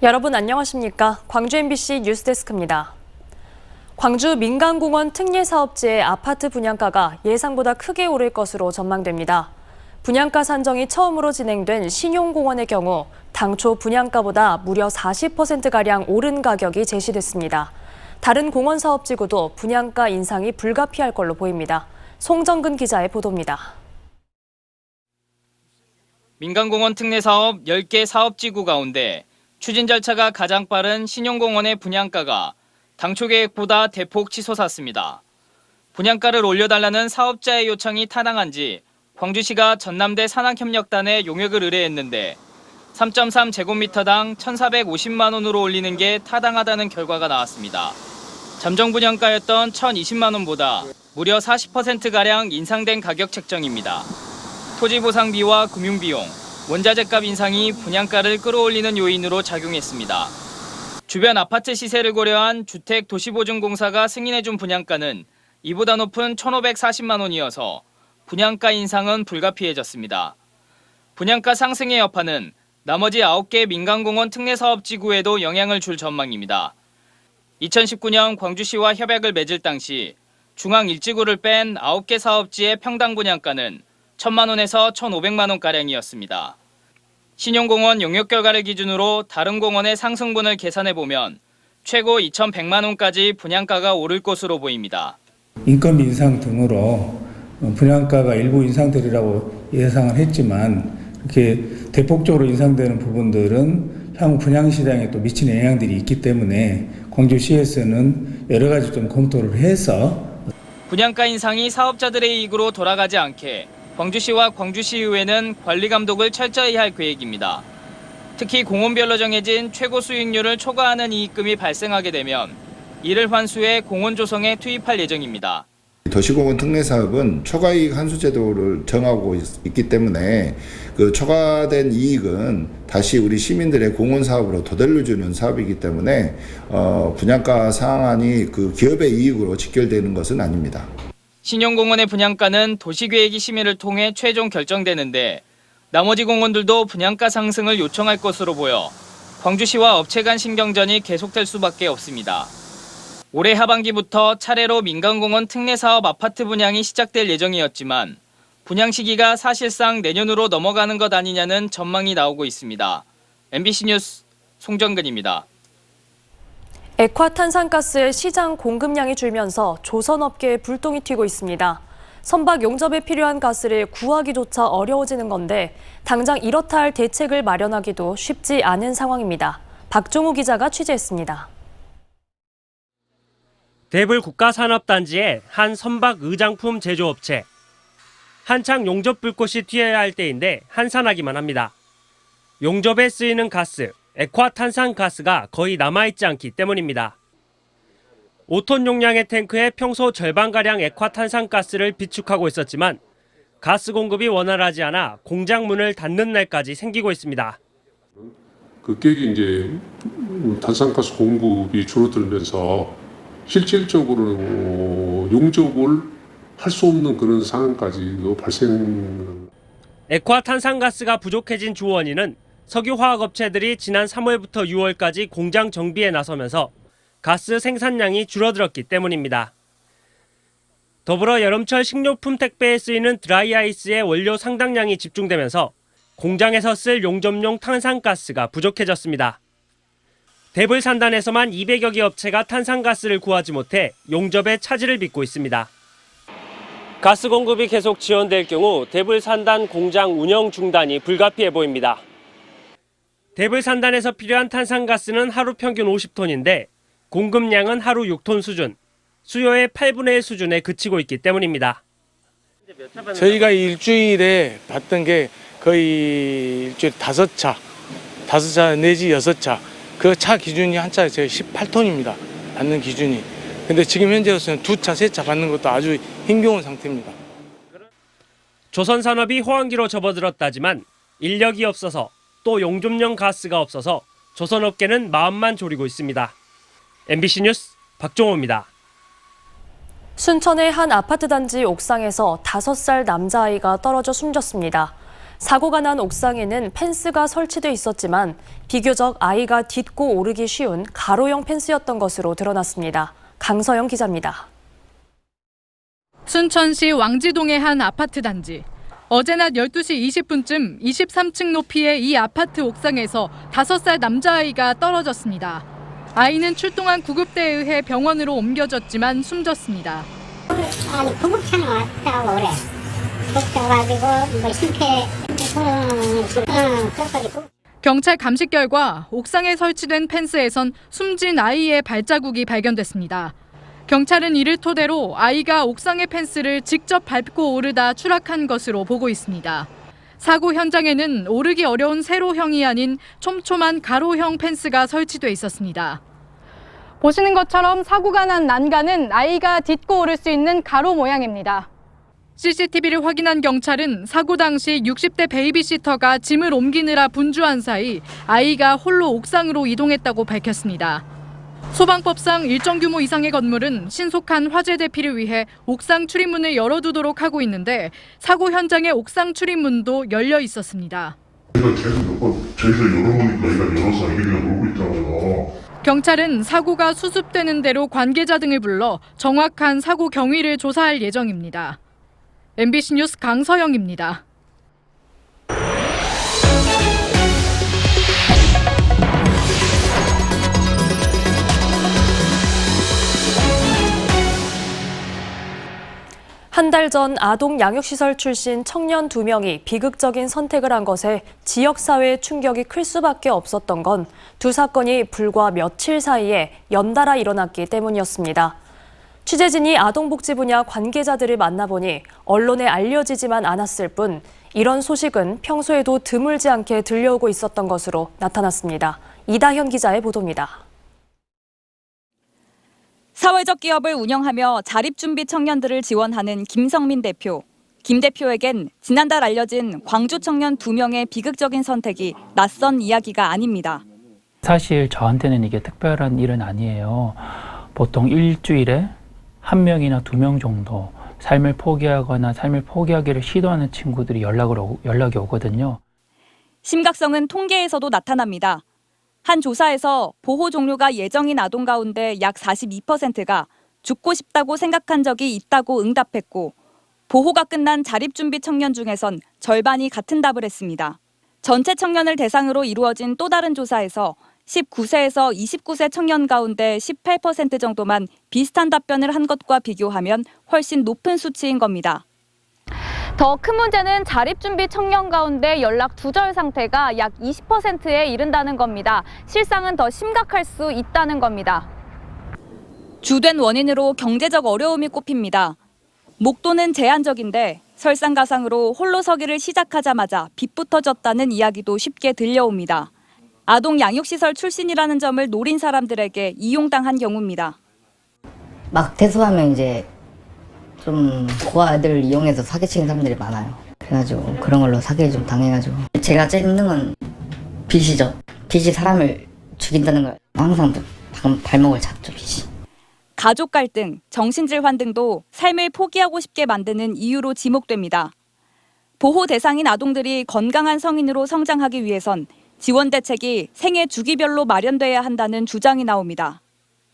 여러분 안녕하십니까? 광주 MBC 뉴스데스크입니다. 광주 민간공원 특례사업지의 아파트 분양가가 예상보다 크게 오를 것으로 전망됩니다. 분양가 산정이 처음으로 진행된 신용공원의 경우 당초 분양가보다 무려 40%가량 오른 가격이 제시됐습니다. 다른 공원 사업지구도 분양가 인상이 불가피할 걸로 보입니다. 송정근 기자의 보도입니다. 민간공원 특례사업 10개 사업지구 가운데 추진 절차가 가장 빠른 신용공원의 분양가가 당초 계획보다 대폭 치솟았습니다. 분양가를 올려달라는 사업자의 요청이 타당한 지 광주시가 전남대 산학협력단에 용역을 의뢰했는데 3.3제곱미터당 1,450만 원으로 올리는 게 타당하다는 결과가 나왔습니다. 잠정 분양가였던 1,020만 원보다 무려 40%가량 인상된 가격 책정입니다. 토지 보상비와 금융비용, 원자재값 인상이 분양가를 끌어올리는 요인으로 작용했습니다. 주변 아파트 시세를 고려한 주택도시보증공사가 승인해준 분양가는 이보다 높은 1,540만 원이어서 분양가 인상은 불가피해졌습니다. 분양가 상승의 여파는 나머지 9개 민간공원 특례사업지구에도 영향을 줄 전망입니다. 2019년 광주시와 협약을 맺을 당시 중앙1지구를 뺀 9개 사업지의 평당 분양가는 1,000만 원에서 1,500만 원가량이었습니다. 신용공원 용역 결과를 기준으로 다른 공원의 상승분을 계산해보면 최고 2,100만 원까지 분양가가 오를 것으로 보입니다. 인건비 인상 등으로 분양가가 일부 인상되리라고 예상을 했지만 이렇게 대폭적으로 인상되는 부분들은 향후 분양시장에 또 미치는 영향들이 있기 때문에 광주시에서는 여러 가지 좀 검토를 해서 분양가 인상이 사업자들의 이익으로 돌아가지 않게 광주시와 광주시의회는 관리 감독을 철저히 할 계획입니다. 특히 공원별로 정해진 최고 수익률을 초과하는 이익금이 발생하게 되면 이를 환수해 공원 조성에 투입할 예정입니다. 도시공원 특례사업은 초과이익 환수제도를 정하고 있기 때문에 그 초과된 이익은 다시 우리 시민들의 공원 사업으로 되돌려주는 사업이기 때문에 분양가 상한이 그 기업의 이익으로 직결되는 것은 아닙니다. 신용공원의 분양가는 도시계획위 심의를 통해 최종 결정되는데 나머지 공원들도 분양가 상승을 요청할 것으로 보여 광주시와 업체 간 신경전이 계속될 수밖에 없습니다. 올해 하반기부터 차례로 민간공원 특례사업 아파트 분양이 시작될 예정이었지만 분양 시기가 사실상 내년으로 넘어가는 것 아니냐는 전망이 나오고 있습니다. MBC 뉴스 송정근입니다. 액화탄산가스의 시장 공급량이 줄면서 조선업계에 불똥이 튀고 있습니다. 선박 용접에 필요한 가스를 구하기조차 어려워지는 건데 당장 이렇다 할 대책을 마련하기도 쉽지 않은 상황입니다. 박종우 기자가 취재했습니다. 대불 국가산업단지의 한 선박 의장품 제조업체. 한창 용접 불꽃이 튀어야 할 때인데 한산하기만 합니다. 용접에 쓰이는 가스, 액화탄산가스가 거의 남아있지 않기 때문입니다. 5톤 용량의 탱크에 평소 절반가량 액화탄산가스를 비축하고 있었지만 가스 공급이 원활하지 않아 공장 문을 닫는 날까지 생기고 있습니다. 급격히 이제 탄산가스 공급이 줄어들면서 실질적으로 용접을 할 수 없는 그런 상황까지도 발생. 액화탄산가스가 부족해진 주 원인은 석유화학업체들이 지난 3월부터 6월까지 공장 정비에 나서면서 가스 생산량이 줄어들었기 때문입니다. 더불어 여름철 식료품 택배에 쓰이는 드라이아이스의 원료 상당량이 집중되면서 공장에서 쓸 용접용 탄산가스가 부족해졌습니다. 대불 산단에서만 200여 개 업체가 탄산가스를 구하지 못해 용접에 차질을 빚고 있습니다. 가스 공급이 계속 지연될 경우 대불 산단 공장 운영 중단이 불가피해 보입니다. 대불 산단에서 필요한 탄산가스는 하루 평균 50톤인데 공급량은 하루 6톤 수준, 수요의 8분의 1 수준에 그치고 있기 때문입니다. 저희가 일주일에 받던 게 거의 일주일에 5차 내지 6차. 그 차 기준이 한 차에 저희 18톤입니다. 받는 기준이. 근데 지금 현재로서는 2차, 3차 받는 것도 아주 힘겨운 상태입니다. 조선산업이 호황기로 접어들었다지만 인력이 없어서 또 용접용 가스가 없어서 조선업계는 마음만 졸이고 있습니다. MBC 뉴스 박종호입니다. 순천의 한 아파트 단지 옥상에서 5살 남자아이가 떨어져 숨졌습니다. 사고가 난 옥상에는 펜스가 설치돼 있었지만 비교적 아이가 딛고 오르기 쉬운 가로형 펜스였던 것으로 드러났습니다. 강서영 기자입니다. 순천시 왕지동의 한 아파트 단지. 어제 낮 12시 20분쯤 23층 높이의 이 아파트 옥상에서 5살 남자아이가 떨어졌습니다. 아이는 출동한 구급대에 의해 병원으로 옮겨졌지만 숨졌습니다. 아니 구급차는 왔다고 그래. 구급차가지고 뭐 심폐 그래가지고. 경찰 감식 결과 옥상에 설치된 펜스에선 숨진 아이의 발자국이 발견됐습니다. 경찰은 이를 토대로 아이가 옥상의 펜스를 직접 밟고 오르다 추락한 것으로 보고 있습니다. 사고 현장에는 오르기 어려운 세로형이 아닌 촘촘한 가로형 펜스가 설치돼 있었습니다. 보시는 것처럼 사고가 난 난간은 아이가 딛고 오를 수 있는 가로 모양입니다. CCTV를 확인한 경찰은 사고 당시 60대 베이비시터가 짐을 옮기느라 분주한 사이 아이가 홀로 옥상으로 이동했다고 밝혔습니다. 소방법상 일정 규모 이상의 건물은 신속한 화재 대피를 위해 옥상 출입문을 열어두도록 하고 있는데 사고 현장의 옥상 출입문도 열려 있었습니다. 제가 계속 몇 번 저희가 열어놓으니까 얘가 열어서 아기가 놀고 있더라고요. 경찰은 사고가 수습되는 대로 관계자 등을 불러 정확한 사고 경위를 조사할 예정입니다. MBC 뉴스 강서영입니다. 한 달 전 아동 양육시설 출신 청년 2명이 비극적인 선택을 한 것에 지역사회의 충격이 클 수밖에 없었던 건 두 사건이 불과 며칠 사이에 연달아 일어났기 때문이었습니다. 취재진이 아동복지 분야 관계자들을 만나보니 언론에 알려지지만 않았을 뿐 이런 소식은 평소에도 드물지 않게 들려오고 있었던 것으로 나타났습니다. 이다현 기자의 보도입니다. 사회적 기업을 운영하며 자립준비 청년들을 지원하는 김성민 대표. 김 대표에겐 지난달 알려진 광주 청년 2명의 비극적인 선택이 낯선 이야기가 아닙니다. 사실 저한테는 이게 특별한 일은 아니에요. 보통 일주일에 1명이나 2명 정도 삶을 포기하거나 삶을 포기하기를 시도하는 친구들이 연락이 오거든요. 심각성은 통계에서도 나타납니다. 한 조사에서 보호 종료가 예정인 아동 가운데 약 42%가 죽고 싶다고 생각한 적이 있다고 응답했고 보호가 끝난 자립준비 청년 중에선 절반이 같은 답을 했습니다. 전체 청년을 대상으로 이루어진 또 다른 조사에서 19세에서 29세 청년 가운데 18% 정도만 비슷한 답변을 한 것과 비교하면 훨씬 높은 수치인 겁니다. 더 큰 문제는 자립준비 청년 가운데 연락 두절 상태가 약 20%에 이른다는 겁니다. 실상은 더 심각할 수 있다는 겁니다. 주된 원인으로 경제적 어려움이 꼽힙니다. 목돈은 제한적인데 설상가상으로 홀로 서기를 시작하자마자 빚부터 졌다는 이야기도 쉽게 들려옵니다. 아동 양육시설 출신이라는 점을 노린 사람들에게 이용당한 경우입니다. 막 퇴소하면 이제 좀 고아들 이용해서 사기치는 사람들이 많아요. 그래가지고 그런 걸로 사기를 좀 당해가지고 제가 제일 힘든 건 빚이죠. 빚이 사람을 죽인다는 걸 항상 발목을 잡죠, 빚이. 가족 갈등, 정신질환 등도 삶을 포기하고 싶게 만드는 이유로 지목됩니다. 보호 대상인 아동들이 건강한 성인으로 성장하기 위해선 지원 대책이 생애 주기별로 마련돼야 한다는 주장이 나옵니다.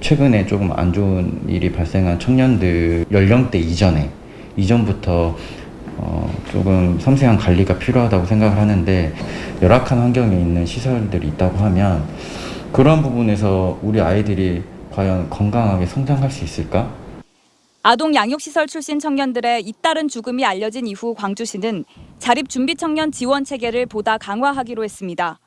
최근에 조금 안 좋은 일이 발생한 청년들 연령대 이전부터 조금 섬세한 관리가 필요하다고 생각을 하는데 열악한 환경에 있는 시설들이 있다고 하면 그런 부분에서 우리 아이들이 과연 건강하게 성장할 수 있을까? 아동 양육시설 출신 청년들의 잇따른 죽음이 알려진 이후 광주시는 자립준비청년 지원 체계를 보다 강화하기로 했습니다.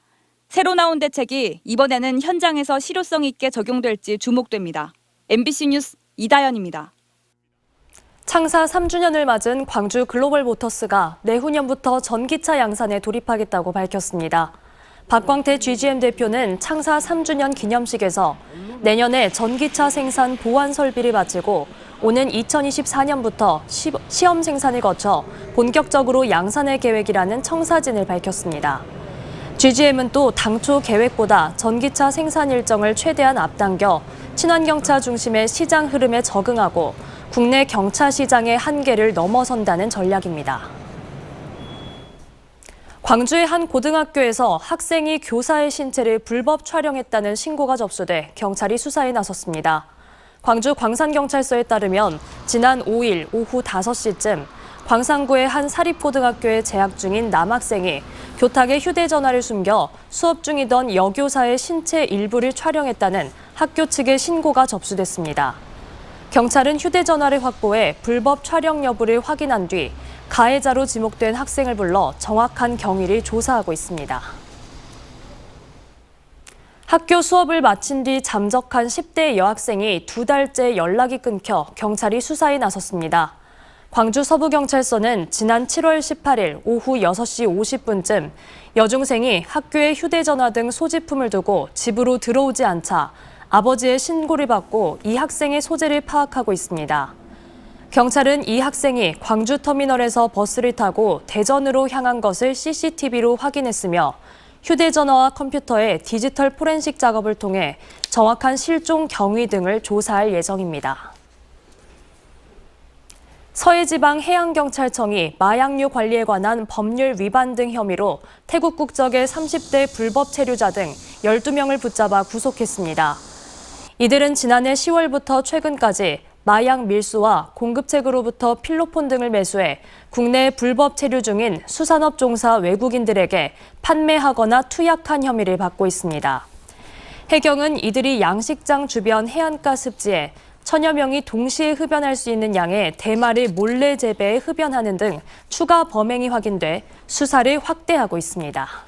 새로 나온 대책이 이번에는 현장에서 실효성 있게 적용될지 주목됩니다. MBC 뉴스 이다연입니다. 창사 3주년을 맞은 광주 글로벌모터스가 내후년부터 전기차 양산에 돌입하겠다고 밝혔습니다. 박광태 GGM 대표는 창사 3주년 기념식에서 내년에 전기차 생산 보완 설비를 마치고 오는 2024년부터 시험 생산을 거쳐 본격적으로 양산할 계획이라는 청사진을 밝혔습니다. GGM은 또 당초 계획보다 전기차 생산 일정을 최대한 앞당겨 친환경차 중심의 시장 흐름에 적응하고 국내 경차 시장의 한계를 넘어선다는 전략입니다. 광주의 한 고등학교에서 학생이 교사의 신체를 불법 촬영했다는 신고가 접수돼 경찰이 수사에 나섰습니다. 광주 광산경찰서에 따르면 지난 5일 오후 5시쯤 광산구의 한 사립고등학교에 재학 중인 남학생이 교탁에 휴대전화를 숨겨 수업 중이던 여교사의 신체 일부를 촬영했다는 학교 측의 신고가 접수됐습니다. 경찰은 휴대전화를 확보해 불법 촬영 여부를 확인한 뒤 가해자로 지목된 학생을 불러 정확한 경위를 조사하고 있습니다. 학교 수업을 마친 뒤 잠적한 10대 여학생이 2달째 연락이 끊겨 경찰이 수사에 나섰습니다. 광주 서부경찰서는 지난 7월 18일 오후 6시 50분쯤 여중생이 학교에 휴대전화 등 소지품을 두고 집으로 들어오지 않자 아버지의 신고를 받고 이 학생의 소재를 파악하고 있습니다. 경찰은 이 학생이 광주터미널에서 버스를 타고 대전으로 향한 것을 CCTV로 확인했으며 휴대전화와 컴퓨터의 디지털 포렌식 작업을 통해 정확한 실종 경위 등을 조사할 예정입니다. 서해지방해양경찰청이 마약류 관리에 관한 법률 위반 등 혐의로 태국 국적의 30대 불법 체류자 등 12명을 붙잡아 구속했습니다. 이들은 지난해 10월부터 최근까지 마약 밀수와 공급책으로부터 필로폰 등을 매수해 국내에 불법 체류 중인 수산업 종사 외국인들에게 판매하거나 투약한 혐의를 받고 있습니다. 해경은 이들이 양식장 주변 해안가 습지에 천여 명이 동시에 흡연할 수 있는 양의 대마를 몰래 재배해 흡연하는 등 추가 범행이 확인돼 수사를 확대하고 있습니다.